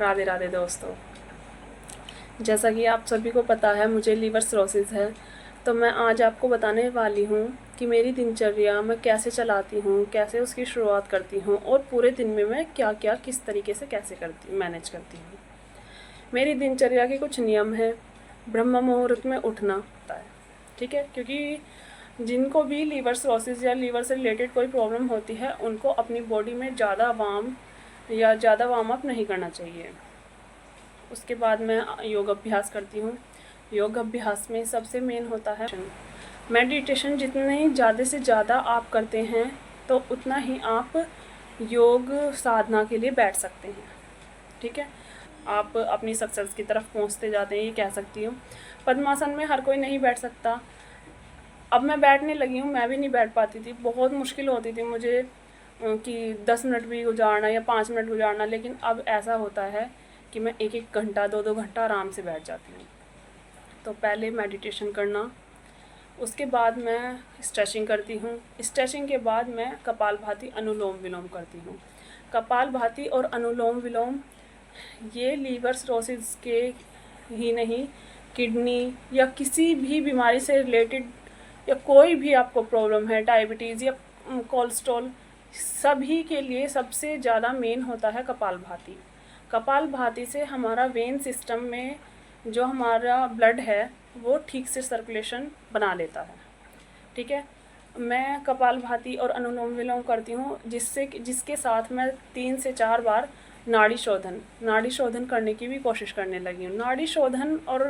राधे राधे दोस्तों। जैसा कि आप सभी को पता है मुझे लीवर सिरोसिस है, तो मैं आज आपको बताने वाली हूँ कि मेरी दिनचर्या मैं कैसे चलाती हूँ, कैसे उसकी शुरुआत करती हूँ और पूरे दिन में मैं क्या क्या किस तरीके से कैसे मैनेज करती हूँ। मेरी दिनचर्या के कुछ नियम हैं। ब्रह्म मुहूर्त में उठना होता है, ठीक है, क्योंकि जिनको भी लीवर सिरोसिस या लीवर से रिलेटेड कोई प्रॉब्लम होती है उनको अपनी बॉडी में ज़्यादा वार्म अप नहीं करना चाहिए। उसके बाद मैं योग अभ्यास करती हूँ। योग अभ्यास में सबसे मेन होता है मेडिटेशन। जितनी ज़्यादा से ज़्यादा आप करते हैं तो उतना ही आप योग साधना के लिए बैठ सकते हैं, ठीक है। आप अपनी सक्सेस की तरफ पहुँचते जाते हैं, ये कह सकती हूँ। पद्मासन में हर कोई नहीं बैठ सकता। अब मैं बैठने लगी हूँ, मैं भी नहीं बैठ पाती थी, बहुत मुश्किल होती थी मुझे कि 10 मिनट भी गुजारना या 5 मिनट गुजारना, लेकिन अब ऐसा होता है कि मैं 1-1 घंटा 2-2 घंटा आराम से बैठ जाती हूँ। तो पहले मेडिटेशन करना, उसके बाद मैं स्ट्रेचिंग करती हूँ। स्ट्रेचिंग के बाद मैं कपालभाति अनुलोम विलोम करती हूँ। कपालभाति और अनुलोम विलोम ये लीवर सिरोसिस के ही नहीं, किडनी या किसी भी बीमारी से रिलेटेड या कोई भी आपको प्रॉब्लम है, डायबिटीज़ या कोलेस्ट्रॉल, सभी के लिए सबसे ज़्यादा मेन होता है कपालभाति। कपालभाति से हमारा वेन सिस्टम में जो हमारा ब्लड है वो ठीक से सर्कुलेशन बना लेता है, ठीक है। मैं कपालभाति और अनुलोम विलोम करती हूँ, जिसके साथ मैं 3 से 4 बार नाड़ी शोधन करने की भी कोशिश करने लगी हूँ। नाड़ी शोधन और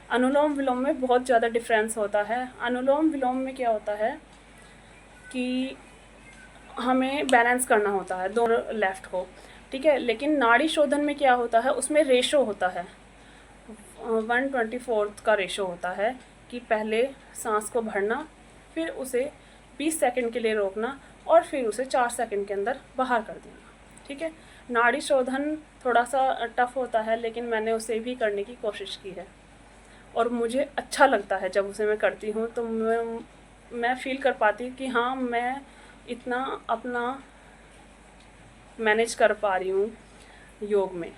अनुलोम विलोम में बहुत ज़्यादा डिफरेंस होता है। अनुलोम विलोम में क्या होता है कि हमें बैलेंस करना होता है दोनों लेफ्ट को, ठीक है। लेकिन नाड़ी शोधन में क्या होता है, उसमें रेशो होता है, 1/24 का रेशो होता है कि पहले सांस को भरना, फिर उसे 20 सेकंड के लिए रोकना और फिर उसे 4 सेकंड के अंदर बाहर कर देना, ठीक है। नाड़ी शोधन थोड़ा सा टफ़ होता है, लेकिन मैंने उसे भी करने की कोशिश की है और मुझे अच्छा लगता है। जब उसे मैं करती हूँ तो मैं फ़ील कर पाती हूँ कि हाँ, मैं इतना अपना मैनेज कर पा रही हूँ योग में।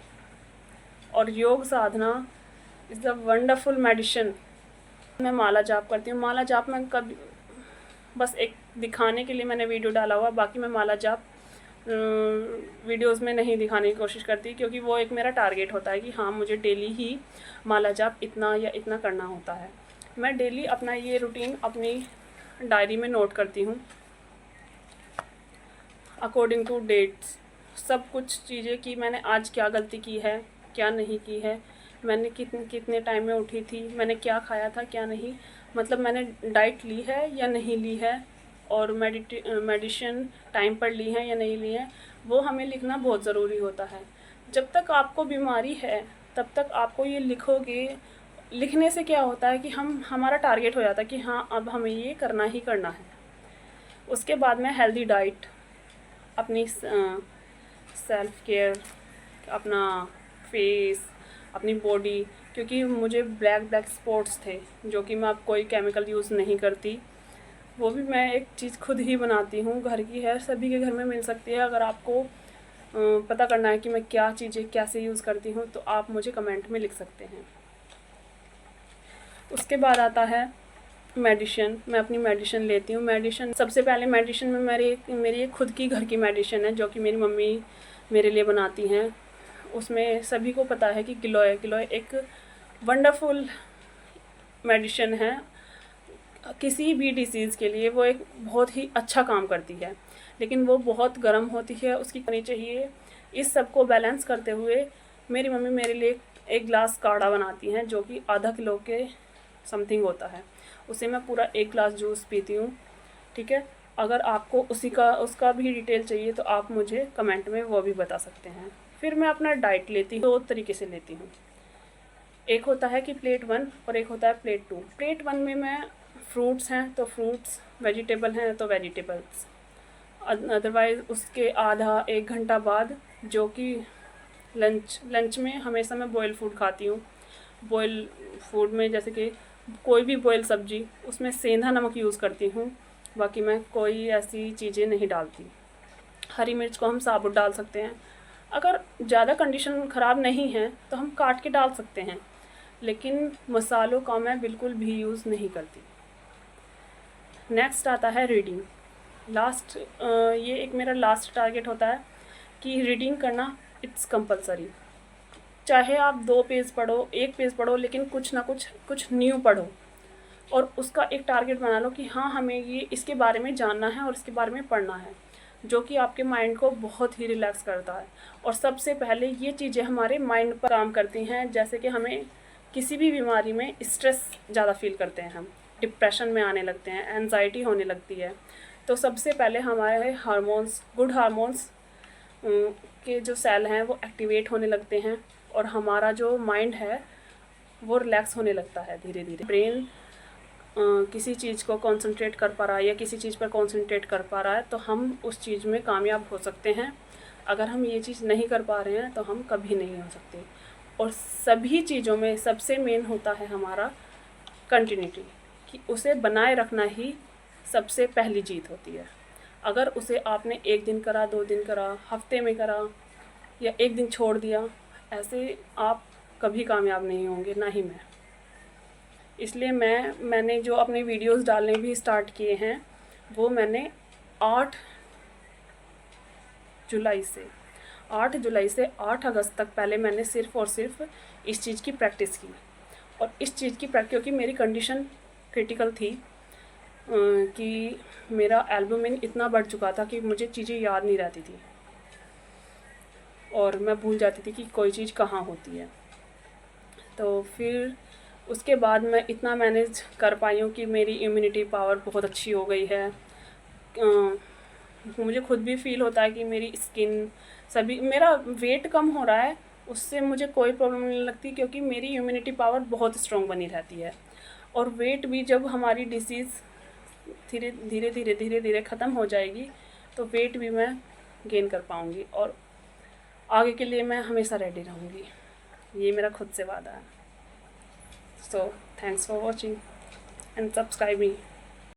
और योग साधना इज़ अ वंडरफुल मेडिसिन। मैं माला जाप करती हूँ। माला जाप में कभी बस एक दिखाने के लिए मैंने वीडियो डाला हुआ, बाकी मैं माला जाप वीडियोस में नहीं दिखाने की कोशिश करती, क्योंकि वो एक मेरा टारगेट होता है कि हाँ, मुझे डेली ही माला जाप इतना या इतना करना होता है। मैं डेली अपना ये रूटीन अपनी डायरी में नोट करती हूँ अकॉर्डिंग टू डेट्स, सब कुछ चीज़ें कि मैंने आज क्या गलती की है, क्या नहीं की है, मैंने कितने टाइम में उठी थी, मैंने क्या खाया था, क्या नहीं, मतलब मैंने डाइट ली है या नहीं ली है, और मेडिसिन टाइम पर ली है या नहीं ली है, वो हमें लिखना बहुत ज़रूरी होता है। जब तक आपको बीमारी है तब तक आपको ये लिखोगे। लिखने से क्या होता है कि हमारा टारगेट हो जाता है कि हाँ, अब हमें ये करना ही करना है। उसके बाद में हेल्दी डाइट, अपनी सेल्फ केयर, अपना फेस, अपनी बॉडी, क्योंकि मुझे ब्लैक स्पॉट्स थे जो कि मैं अब कोई केमिकल यूज़ नहीं करती, वो भी मैं एक चीज़ खुद ही बनाती हूँ, घर की है, सभी के घर में मिल सकती है। अगर आपको पता करना है कि मैं क्या चीज़ें कैसे यूज़ करती हूँ तो आप मुझे कमेंट में लिख सकते हैं। उसके बाद आता है मेडिसिन। मैं अपनी मेडिसिन लेती हूँ। मेडिसिन सबसे पहले मेडिसिन में मेरी एक खुद की घर की मेडिसिन है जो कि मेरी मम्मी मेरे लिए बनाती हैं। उसमें सभी को पता है कि गिलोय एक वंडरफुल मेडिसिन है। किसी भी डिसीज़ के लिए वो एक बहुत ही अच्छा काम करती है, लेकिन वो बहुत गर्म होती है, उसकी करनी चाहिए। इस सब को बैलेंस करते हुए मेरी मम्मी मेरे लिए एक ग्लास काढ़ा बनाती हैं जो कि आधा किलो के समथिंग होता है। उसे मैं पूरा 1 ग्लास जूस पीती हूँ, ठीक है। अगर आपको उसका भी डिटेल चाहिए तो आप मुझे कमेंट में वो भी बता सकते हैं। फिर मैं अपना डाइट लेती हूँ, 2 तरीके से लेती हूँ। एक होता है कि प्लेट 1 और एक होता है प्लेट 2। प्लेट 1 में मैं फ्रूट्स हैं तो फ्रूट्स, वेजिटेबल हैं तो वेजिटेबल्स, अदरवाइज़ उसके आधा 1 घंटा बाद जो कि लंच में हमेशा मैं बॉयल फूड खाती हूँ। बॉयल फूड में जैसे कि कोई भी बॉयल सब्जी, उसमें सेंधा नमक यूज़ करती हूँ, बाकी मैं कोई ऐसी चीज़ें नहीं डालती। हरी मिर्च को हम साबुत डाल सकते हैं, अगर ज़्यादा कंडीशन ख़राब नहीं है तो हम काट के डाल सकते हैं, लेकिन मसालों का मैं बिल्कुल भी यूज़ नहीं करती। नेक्स्ट आता है रीडिंग। ये एक मेरा लास्ट टारगेट होता है कि रीडिंग करना इट्स कंपलसरी। चाहे आप 2 पेज पढ़ो, 1 पेज पढ़ो, लेकिन कुछ ना कुछ न्यू पढ़ो और उसका एक टारगेट बना लो कि हाँ, हमें ये इसके बारे में जानना है और इसके बारे में पढ़ना है, जो कि आपके माइंड को बहुत ही रिलैक्स करता है। और सबसे पहले ये चीज़ें हमारे माइंड पर काम करती हैं, जैसे कि हमें किसी भी बीमारी में स्ट्रेस ज़्यादा फील करते हैं, हम डिप्रेशन में आने लगते हैं, एंजाइटी होने लगती है। तो सबसे पहले हमारे हार्मोन्स, गुड हार्मोन्स के जो सेल हैं वो एक्टिवेट होने लगते हैं और हमारा जो माइंड है वो रिलैक्स होने लगता है धीरे धीरे। ब्रेन किसी चीज़ को कंसंट्रेट कर पा रहा है या किसी चीज़ पर कंसंट्रेट कर पा रहा है तो हम उस चीज़ में कामयाब हो सकते हैं। अगर हम ये चीज़ नहीं कर पा रहे हैं तो हम कभी नहीं हो सकते। और सभी चीज़ों में सबसे मेन होता है हमारा कंटिन्यूटी, कि उसे बनाए रखना ही सबसे पहली जीत होती है। अगर उसे आपने 1 दिन करा, 2 दिन करा, हफ्ते में करा या 1 दिन छोड़ दिया, ऐसे आप कभी कामयाब नहीं होंगे, ना ही मैं। इसलिए मैंने जो अपने वीडियोस डालने भी स्टार्ट किए हैं वो मैंने 8 जुलाई से 8 अगस्त तक पहले मैंने सिर्फ़ और सिर्फ इस चीज़ की प्रैक्टिस की। और इस चीज़ की प्रैक्टिस, क्योंकि मेरी कंडीशन क्रिटिकल थी कि मेरा एल्बुमिन इतना बढ़ चुका था कि मुझे चीज़ें याद नहीं रहती थी और मैं भूल जाती थी कि कोई चीज़ कहाँ होती है। तो फिर उसके बाद मैं इतना मैनेज कर पाई हूँ कि मेरी इम्यूनिटी पावर बहुत अच्छी हो गई है। मुझे खुद भी फ़ील होता है कि मेरी स्किन, सभी, मेरा वेट कम हो रहा है, उससे मुझे कोई प्रॉब्लम नहीं लगती, क्योंकि मेरी इम्यूनिटी पावर बहुत स्ट्रॉन्ग बनी रहती है। और वेट भी, जब हमारी डिसीज़ धीरे धीरे ख़त्म हो जाएगी तो वेट भी मैं गेन कर पाऊँगी और आगे के लिए मैं हमेशा रेडी रहूँगी। ये मेरा खुद से वादा है। So thanks for watching and subscribe me.